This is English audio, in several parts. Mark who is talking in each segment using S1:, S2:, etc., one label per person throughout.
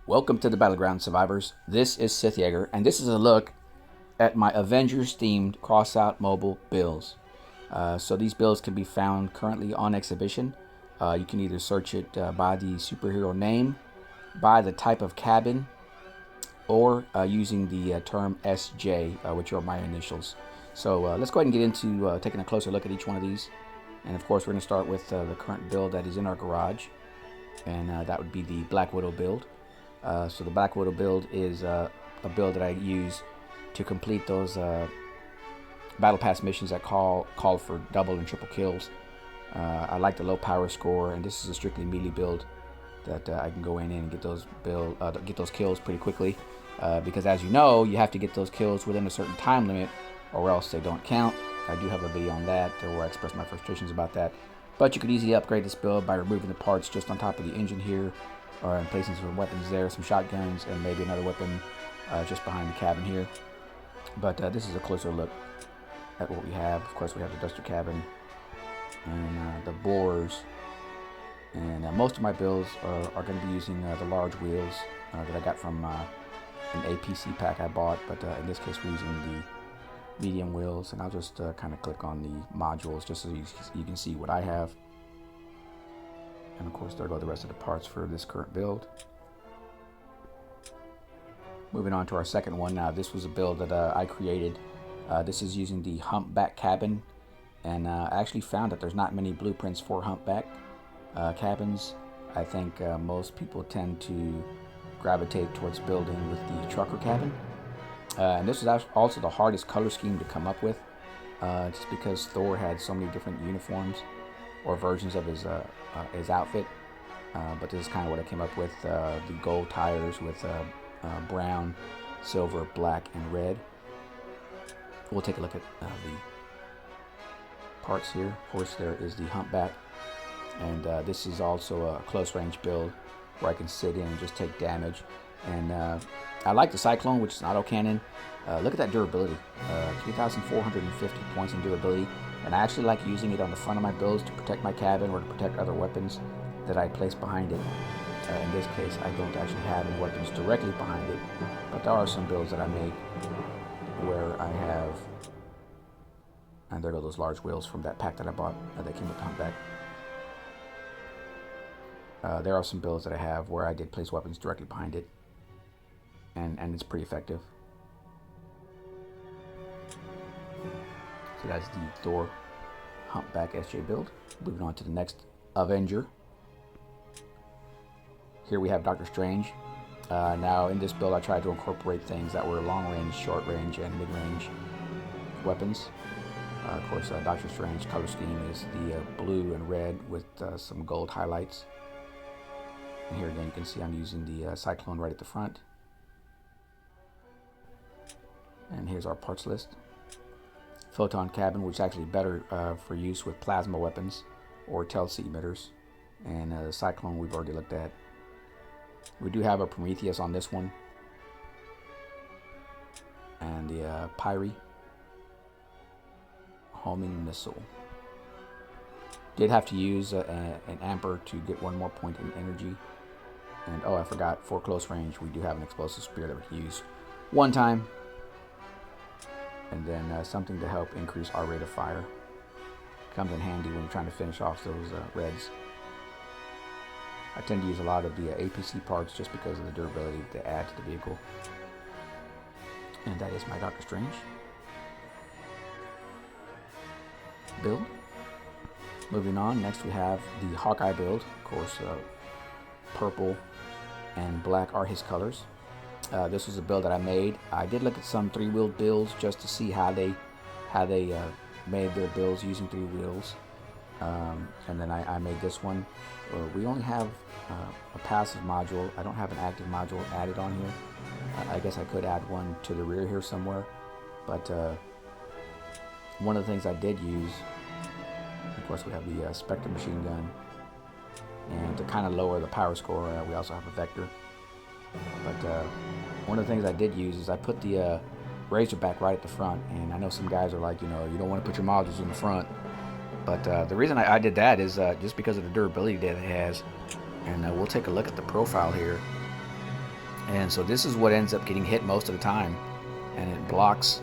S1: Welcome to the Battleground Survivors. This is SithJaeger, and this is a look at my Avengers themed Crossout Mobile builds. So these builds can be found currently on exhibition. You can either search it by the superhero name, by the type of cabin, or using the term SJ, which are my initials. So let's go ahead and get into taking a closer look at each one of these. And of course, we're going to start with the current build that is in our garage, and that would be the Black Widow build. So the Black Widow build is a build that I use to complete those Battle Pass missions that call for double and triple kills. I like the low power score, and this is a strictly melee build that I can go in and get those kills pretty quickly. Because as you know, you have to get those kills within a certain time limit, or else they don't count. I do have a video on that where I express my frustrations about that. But you could easily upgrade this build by removing the parts just on top of the engine here, and placing some weapons there, some shotguns, and maybe another weapon just behind the cabin here. But this is a closer look at what we have. Of course, we have the duster cabin and the borers. And most of my builds are going to be using the large wheels that I got from an APC pack I bought. But in this case, we're using the medium wheels. And I'll just kind of click on the modules just so you can see what I have. And of course, there go the rest of the parts for this current build. Moving on to our second one. Now, this was a build that I created. This is using the humpback cabin. And I actually found that there's not many blueprints for humpback cabins. I think most people tend to gravitate towards building with the trucker cabin. And this was also the hardest color scheme to come up with. Just because Thor had so many different uniforms or versions of his outfit, but this is kind of what I came up with. The gold tires with brown, silver, black, and red. We'll take a look at the parts here. Of course, there is the humpback, and this is also a close range build where I can sit in and just take damage. And I like the Cyclone, which is an autocannon. Look at that durability, 3,450 points in durability. And I actually like using it on the front of my builds to protect my cabin or to protect other weapons that I place behind it. In this case, I don't actually have any weapons directly behind it, but there are some builds that I make where I have, and there go those large wheels from that pack that I bought that came with the humpback. There are some builds that I have where I did place weapons directly behind it, and it's pretty effective. So that's the Thor humpback SJ build. Moving on to the next Avenger. Here we have Doctor Strange. Now in this build I tried to incorporate things that were long range, short range, and mid range weapons. Of course, Doctor Strange's color scheme is the blue and red with some gold highlights. And here again you can see I'm using the Cyclone right at the front. And here's our parts list. Photon cabin, which is actually better for use with plasma weapons or TLC emitters. And the Cyclone we've already looked at. We do have a Prometheus on this one. And the Pyre homing missile. Did have to use an Amper to get one more point in energy. And oh, I forgot, for close range we do have an explosive spear that we can use one time. And then something to help increase our rate of fire. Comes in handy when you're trying to finish off those reds. I tend to use a lot of the APC parts just because of the durability they add to the vehicle. And that is my Doctor Strange build. Moving on, next we have the Hawkeye build. Of course, purple and black are his colors. This was a build that I made. I did look at some three-wheeled builds just to see how they made their builds using three wheels. And then I made this one. We only have a passive module. I don't have an active module added on here. I guess I could add one to the rear here somewhere. But one of the things I did use, of course, we have the Spectre machine gun. And to kind of lower the power score, we also have a Vector. But one of the things I did use is I put the Razorback right at the front. And I know some guys are like, you don't want to put your modules in the front. But the reason I did that is just because of the durability that it has. And we'll take a look at the profile here. And so this is what ends up getting hit most of the time, and it blocks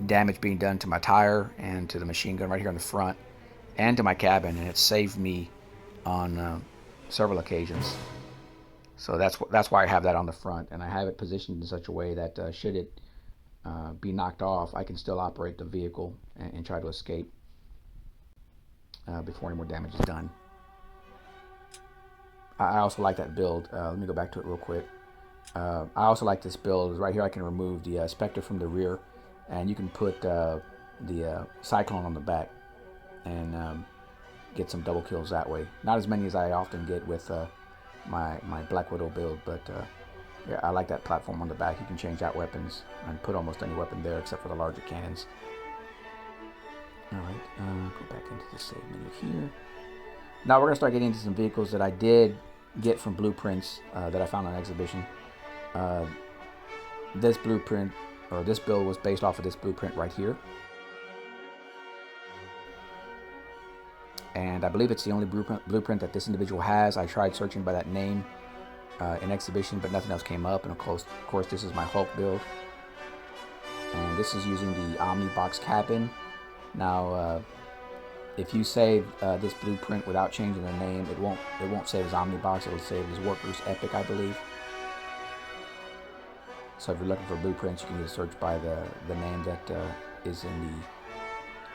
S1: damage being done to my tire and to the machine gun right here in the front, and to my cabin, and it saved me on several occasions. So that's why I have that on the front, and I have it positioned in such a way that should it be knocked off, I can still operate the vehicle and try to escape before any more damage is done. I also like that build. Let me go back to it real quick. I also like this build. Right here I can remove the Spectre from the rear, and you can put the Cyclone on the back and get some double kills that way. Not as many as I often get with my Black Widow build, but yeah, I like that platform on the back. You can change out weapons and put almost any weapon there except for the larger cannons. Alright, go back into the save menu here. Now we're going to start getting into some vehicles that I did get from blueprints that I found on exhibition. This blueprint, or this build, was based off of this blueprint right here. And I believe it's the only blueprint that this individual has. I tried searching by that name in exhibition, but nothing else came up. And of course this is my Hulk build. And this is using the Omnibox cabin. Now, if you save this blueprint without changing the name, it won't save as Omnibox. It will save as Workers Epic, I believe. So if you're looking for blueprints, you can either search by the name that is in the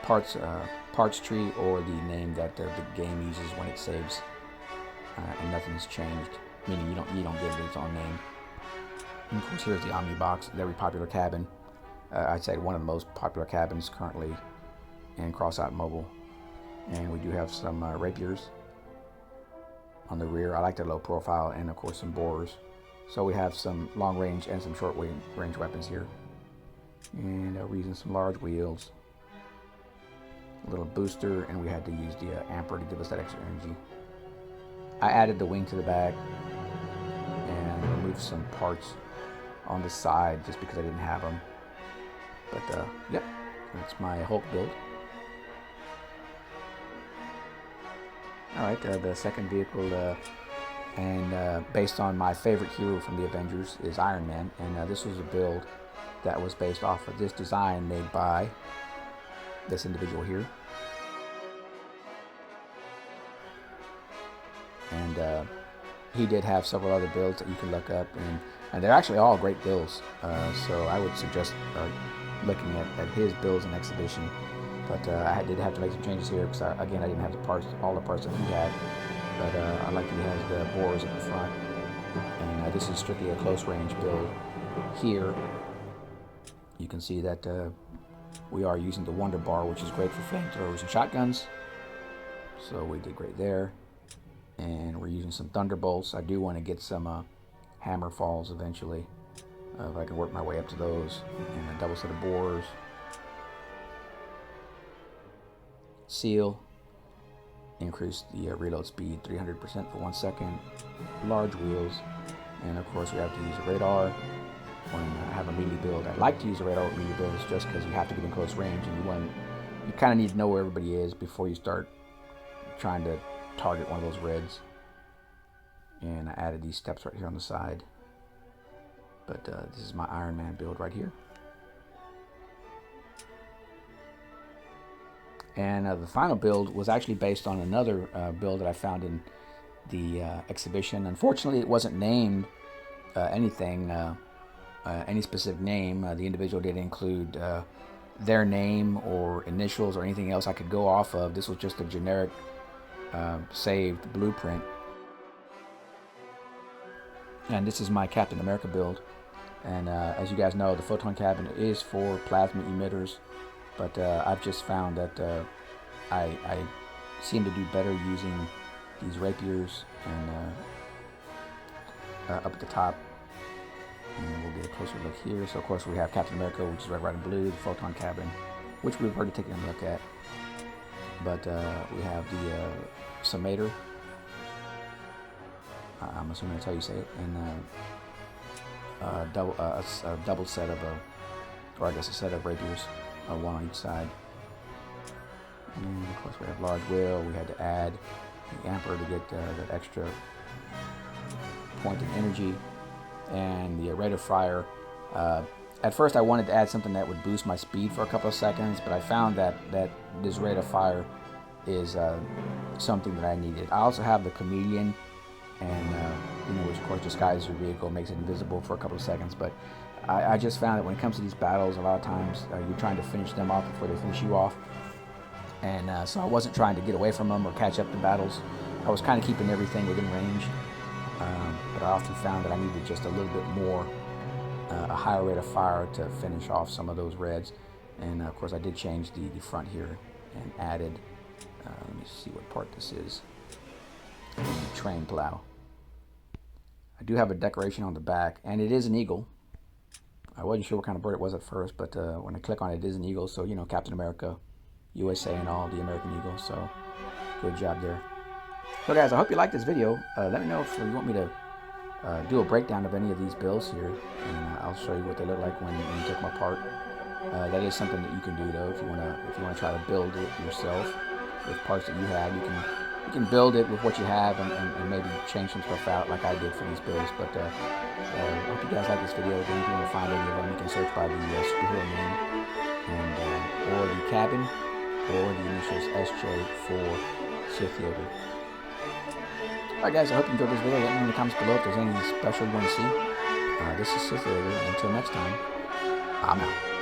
S1: parts tree, or the name that the game uses when it saves, and nothing's changed, meaning you don't give it its own name. And of course, here's the Omnibox, very popular cabin. I'd say one of the most popular cabins currently in Crossout Mobile. And we do have some rapiers on the rear. I like the low profile, and of course some borers. So we have some long range and some short range weapons here. And we're using some large wheels, a little booster, and we had to use the amper to give us that extra energy. I added the wing to the back and removed some parts on the side just because I didn't have them. But yep, that's my Hulk build. Alright, the second vehicle, based on my favorite hero from the Avengers, is Iron Man. And this was a build that was based off of this design made by this individual here. And he did have several other builds that you can look up, and they're actually all great builds. So I would suggest looking at his builds in exhibition. But I did have to make some changes here because again, I didn't have all the parts that he had. But I like that he has the borers at the front. And this is strictly a close range build. Here, you can see that we are using the Wonder Bar, which is great for flamethrowers and shotguns. So we did great there. And we're using some Thunderbolts. I do want to get some Hammer Falls eventually. If I can work my way up to those. And a double set of borers. Seal, increase the reload speed 300% for 1 second, large wheels, and of course we have to use a radar when I have a melee build. I like to use a radar with melee builds just because you have to get in close range, and you kind of need to know where everybody is before you start trying to target one of those reds. And I added these steps right here on the side. But this is my Iron Man build right here. And the final build was actually based on another build that I found in the exhibition. Unfortunately, it wasn't named anything, any specific name. The individual didn't include their name or initials or anything else I could go off of. This was just a generic saved blueprint. And this is my Captain America build. And as you guys know, the photon cabin is for plasma emitters. But I've just found that I seem to do better using these rapiers and up at the top. And we'll get a closer look here. So of course we have Captain America, which is red, white, and blue, the photon cabin, which we've already taken a look at. But we have the Summator. I'm assuming that's how you say it. And a double set of, or I guess a set of rapiers. One on each side. And of course we have large wheel. We had to add the amper to get that extra point of energy, and the rate of fire. At first I wanted to add something that would boost my speed for a couple of seconds, but I found that this rate of fire is something that I needed. I also have the chameleon, and which of course disguises your vehicle, makes it invisible for a couple of seconds. But I just found that when it comes to these battles, a lot of times you're trying to finish them off before they finish you off, and so I wasn't trying to get away from them or catch up to battles. I was kind of keeping everything within range, but I often found that I needed just a little bit more, a higher rate of fire to finish off some of those reds. And of course I did change the front here and added, let me see what part this is, the train plow. I do have a decoration on the back, and it is an eagle. I wasn't sure what kind of bird it was at first, but when I click on it, it is an eagle. So, Captain America, USA and all, the American eagle. So good job there. So guys, I hope you liked this video. Let me know if you want me to do a breakdown of any of these builds here, and I'll show you what they look like when you take them apart. That is something that you can do though, if you wanna try to build it yourself with parts that you have. You can build it with what you have and maybe change some stuff out like I did for these builds. But I hope you guys like this video. If you want to find any of them, you can search by the superhero name, and or the cabin, or the initials SJ for SithJaeger. Alright guys, I hope you enjoyed this video. Let me know in the comments below if there's anything special you want to see. This is SithJaeger. Until next time, I'm out.